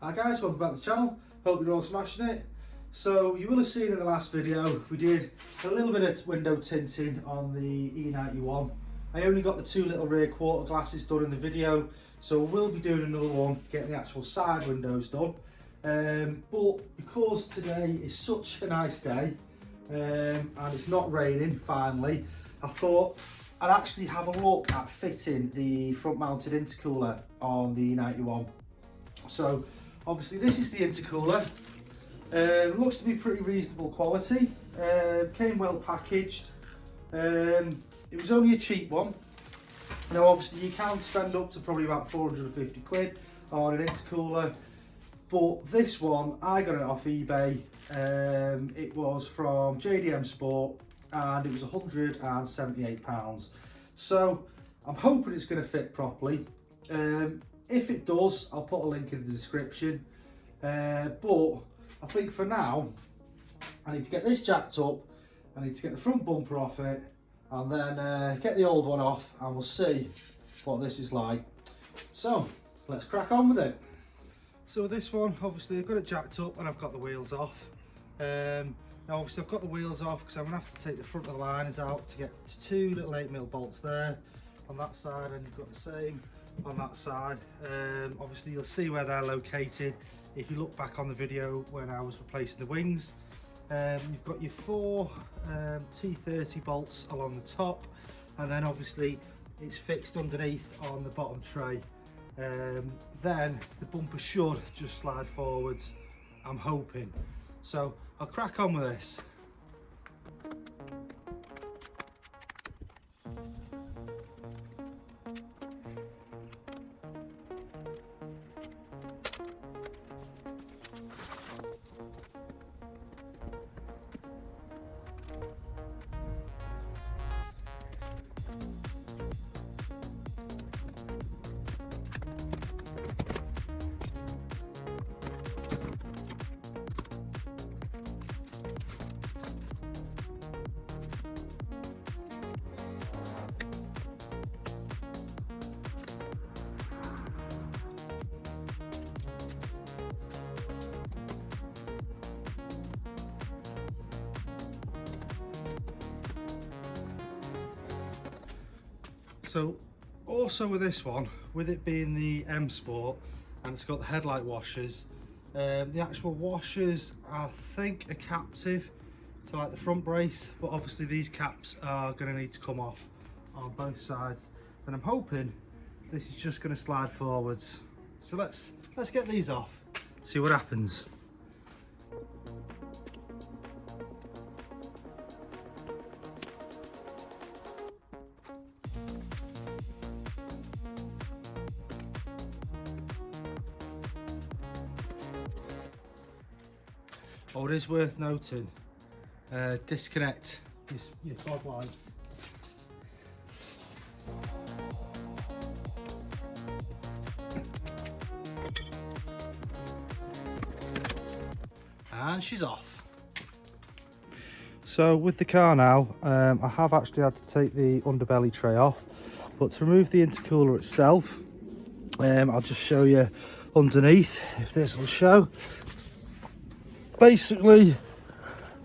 Hi guys, welcome back to the channel. Hope you're all smashing it. So you will have seen in the last video we did a little bit of window tinting on the e91. I only got the two little rear quarter glasses done in the video, so we'll be doing another one, getting the actual side windows done. But because today is such a nice day and it's not raining finally, I thought I'd actually have a look at fitting the front mounted intercooler on the e91. So obviously this is the intercooler. Looks to be pretty reasonable quality. Came well packaged. It was only a cheap one. Now obviously you can spend up to probably about 450 quid on an intercooler, but this one I got it off eBay. It was from JDM Sport and it was £178. So I'm hoping it's going to fit properly. If it does, I'll put a link in the description. But I think for now, I need to get this jacked up, I need to get the front bumper off it, and then get the old one off, and we'll see what this is like. So, let's crack on with it. So with this one, obviously I've got it jacked up and I've got the wheels off. Now obviously I've got the wheels off because I'm going to have to take the front of the liners out to get to two little 8mm bolts there on that side, and you've got the same on that side. Obviously you'll see where they're located if you look back on the video when I was replacing the wings. You've got your four T30 bolts along the top, and then obviously it's fixed underneath on the bottom tray. Then the bumper should just slide forwards, I'm hoping. So I'll crack on with this. So also with this one, with it being the M Sport and it's got the headlight washers, the actual washers I think are captive to like the front brace, but obviously these caps are going to need to come off on both sides, and I'm hoping this is just going to slide forwards. So let's get these off, see what happens. Oh, it is worth noting, disconnect your fog lights. And she's off. So with the car now, I have actually had to take the underbelly tray off, but to remove the intercooler itself, I'll just show you underneath, if this will show. Basically,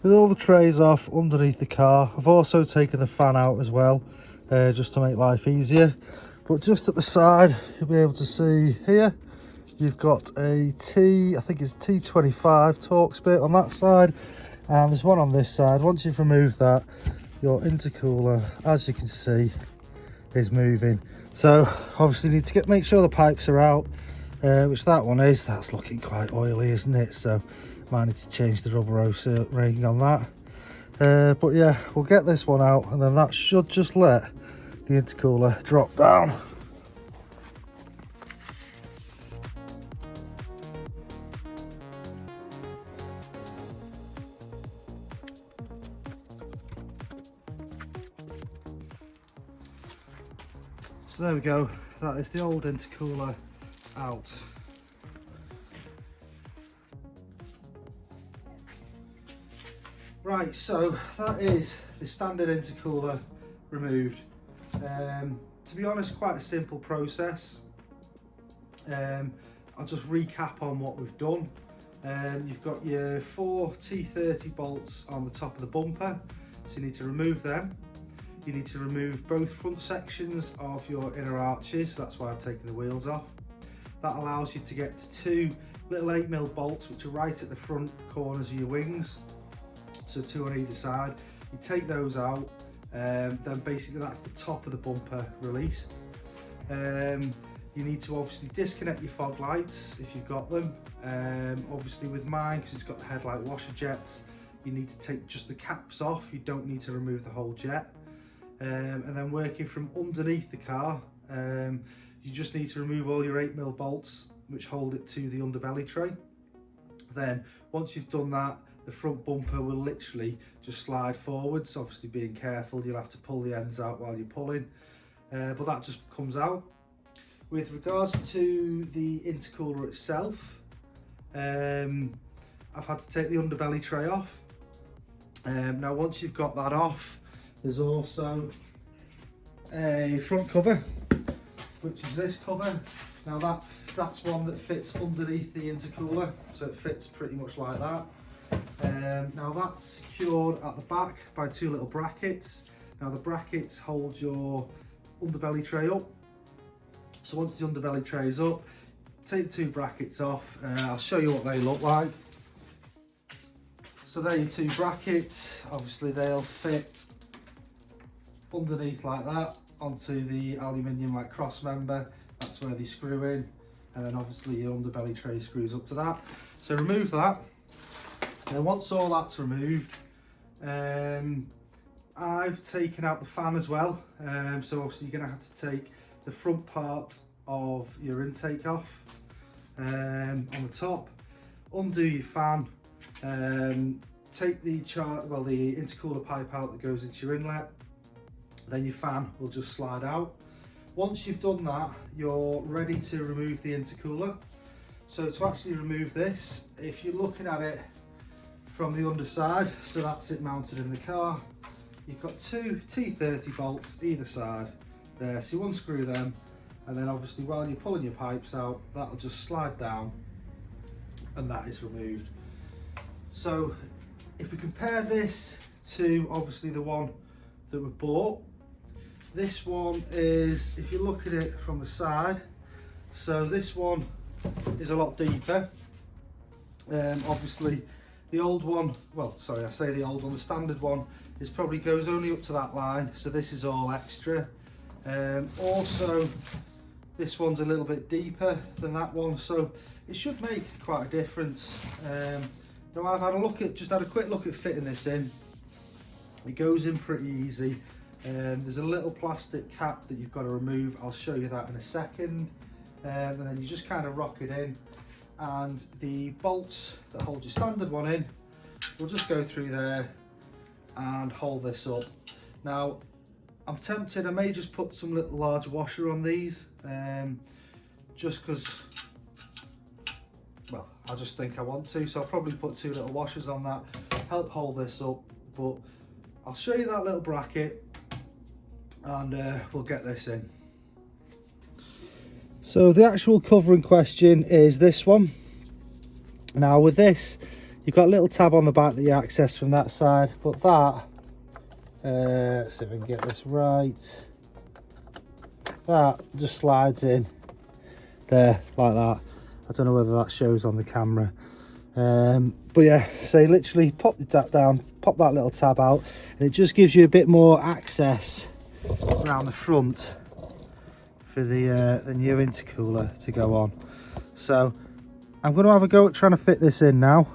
with all the trays off underneath the car, I've also taken the fan out as well, just to make life easier. But just at the side, you'll be able to see here, you've got a I think it's T25 Torx bit on that side, and there's one on this side. Once you've removed that, your intercooler, as you can see, is moving. So obviously you need to make sure the pipes are out, which that one is. That's looking quite oily, isn't it? So might need to change the rubber ring on that. But yeah, we'll get this one out, and then that should just let the intercooler drop down. So there we go, that is the old intercooler out. Right, so that is the standard intercooler removed. To be honest, quite a simple process. I'll just recap on what we've done. You've got your 4 T30 bolts on the top of the bumper, so you need to remove them. You need to remove both front sections of your inner arches, that's why I've taken the wheels off. That allows you to get to 2 little 8mm bolts which are right at the front corners of your wings, so 2 on either side. You take those out, then basically that's the top of the bumper released. You need to obviously disconnect your fog lights if you've got them. Obviously with mine, because it's got the headlight washer jets, you need to take just the caps off, you don't need to remove the whole jet. And then working from underneath the car, you just need to remove all your 8mm bolts which hold it to the underbelly tray. Then once you've done that, the front bumper will literally just slide forwards. Obviously being careful, you'll have to pull the ends out while you're pulling, but that just comes out. With regards to the intercooler itself, I've had to take the underbelly tray off. Now once you've got that off, there's also a front cover, which is this cover. Now that's one that fits underneath the intercooler, so it fits pretty much like that. Now that's secured at the back by 2 little brackets. Now the brackets hold your underbelly tray up. So once the underbelly tray is up, take the 2 brackets off. I'll show you what they look like. So they're your 2 brackets. Obviously they'll fit underneath like that onto the aluminium like cross member. That's where they screw in, and then obviously your underbelly tray screws up to that. So remove that. And once all that's removed, I've taken out the fan as well. So obviously you're going to have to take the front part of your intake off on the top, undo your fan, take the intercooler pipe out that goes into your inlet, then your fan will just slide out. Once you've done that, you're ready to remove the intercooler. So to actually remove this, if you're looking at it from the underside, so that's it mounted in the car, you've got 2 T30 bolts either side there, so you unscrew them, and then obviously while you're pulling your pipes out, that'll just slide down and that is removed. So if we compare this to obviously the one that we bought, this one is, if you look at it from the side, so this one is a lot deeper. Obviously the old one, well sorry I say the old one, the standard one is probably goes only up to that line, so this is all extra. Also this one's a little bit deeper than that one, so it should make quite a difference. Now I've had a look at, just had a quick look at fitting this in. It goes in pretty easy. There's a little plastic cap that you've got to remove, I'll show you that in a second, and then you just kind of rock it in, and the bolts that hold your standard one in will just go through there and hold this up. Now I'm tempted, I may just put some little large washer on these, just because, well, I just think I want to, so I'll probably put 2 little washers on that, help hold this up. But I'll show you that little bracket and we'll get this in. So the actual cover in question is this one. Now with this, you've got a little tab on the back that you access from that side, but that, let's see if we can get this right, that just slides in there like that. I don't know whether that shows on the camera, but yeah, so you literally pop that down, pop that little tab out, and it just gives you a bit more access around the front for the new intercooler to go on. So I'm going to have a go at trying to fit this in now.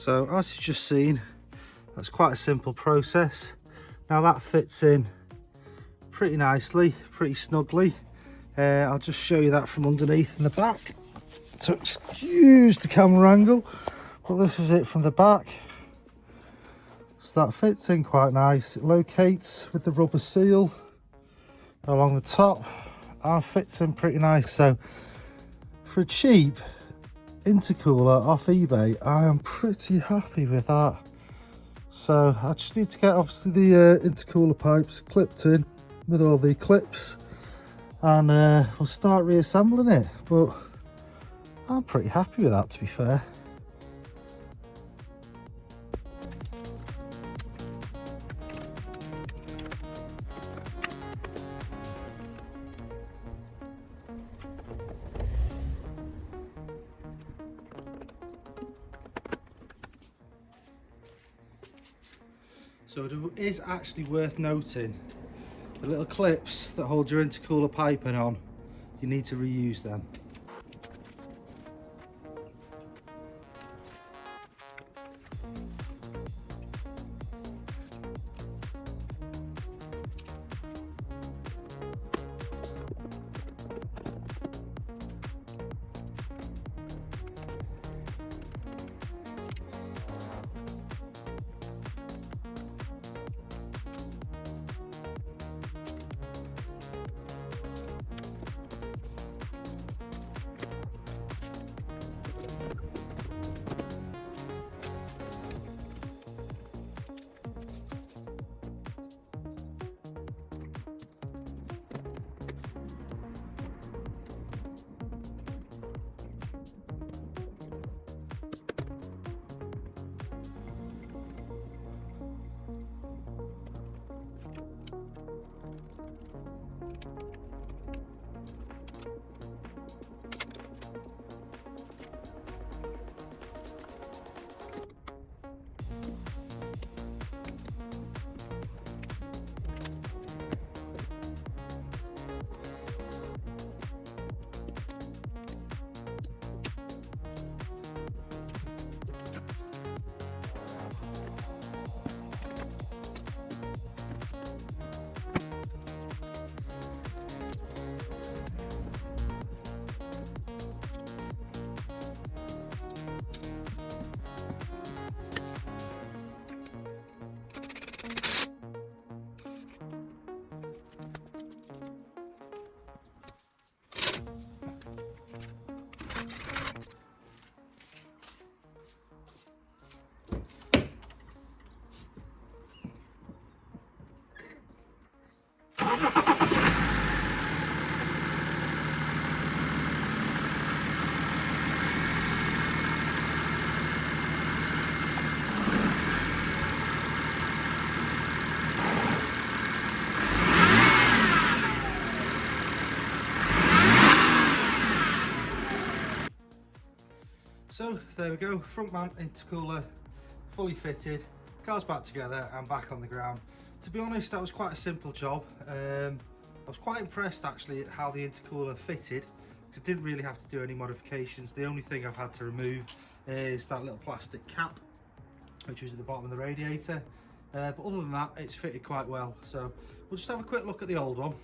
So as you've just seen, that's quite a simple process. Now that fits in pretty nicely, pretty snugly. I'll just show you that from underneath in the back. So excuse the camera angle, but this is it from the back. So that fits in quite nice. It locates with the rubber seal along the top and fits in pretty nice. So for a cheap intercooler off eBay, I am pretty happy with that. So I just need to get obviously the intercooler pipes clipped in with all the clips, and we'll start reassembling it. But I'm pretty happy with that, to be fair. So it is actually worth noting, the little clips that hold your intercooler piping on, you need to reuse them. So there we go, front mount intercooler fully fitted, car's back together and back on the ground. To be honest, that was quite a simple job. I was quite impressed actually at how the intercooler fitted, because I didn't really have to do any modifications. The only thing I've had to remove is that little plastic cap, which was at the bottom of the radiator. But other than that, it's fitted quite well. So we'll just have a quick look at the old one.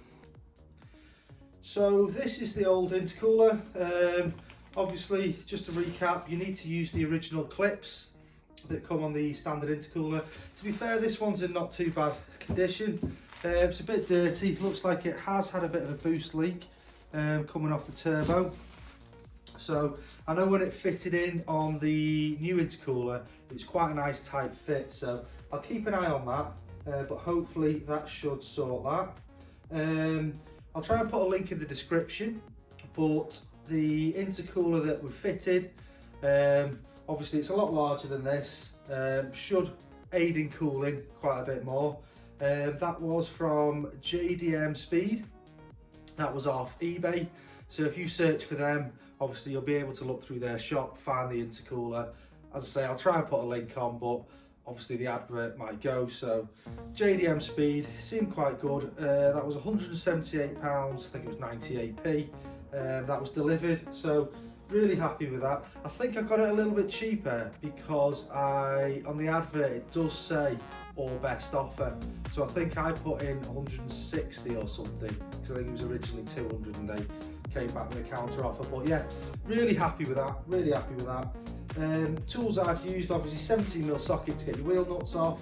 So this is the old intercooler. Obviously, just to recap, you need to use the original clips that come on the standard intercooler. To be fair, this one's in not too bad condition. It's a bit dirty, looks like it has had a bit of a boost leak coming off the turbo. So I know when it fitted in on the new intercooler, it's quite a nice tight fit, so I'll keep an eye on that, but hopefully that should sort that. I'll try and put a link in the description, but the intercooler that we fitted, obviously it's a lot larger than this, should aid in cooling quite a bit more. That was from JDM Speed, that was off eBay, so if you search for them, obviously you'll be able to look through their shop, find the intercooler. As I say, I'll try and put a link on, but obviously the advert might go. So JDM Speed seemed quite good. That was £178, I think it was 98p. That was delivered, so really happy with that. I think I got it a little bit cheaper because on the advert it does say all best offer, so I think I put in 160 or something because I think it was originally 200 and they came back with a counter offer. But yeah, really happy with that, really happy with that. Tools I've used, obviously 17mm socket to get your wheel nuts off.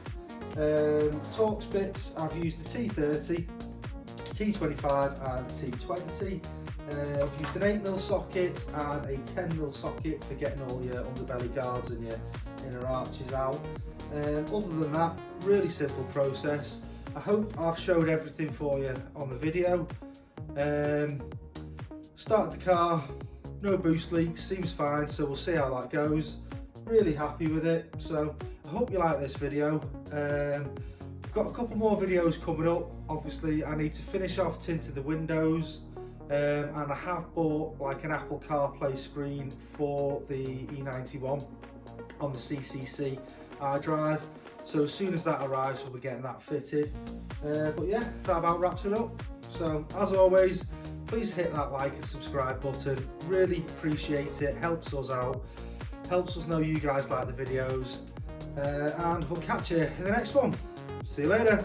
Torx bits, I've used the T30, T25 and T20. I've used an 8mm socket and a 10mm socket for getting all your underbelly guards and your inner arches out. Other than that, really simple process. I hope I've showed everything for you on the video. Started the car, no boost leaks, seems fine, so we'll see how that goes. Really happy with it, so I hope you like this video. I've got a couple more videos coming up. Obviously I need to finish off tinting the windows, and I have bought like an Apple CarPlay screen for the e91 on the CCC iDrive, so as soon as that arrives we'll be getting that fitted. But yeah, that about wraps it up. So as always, please hit that like and subscribe button, really appreciate it, helps us out, helps us know you guys like the videos, and we'll catch you in the next one. See you later.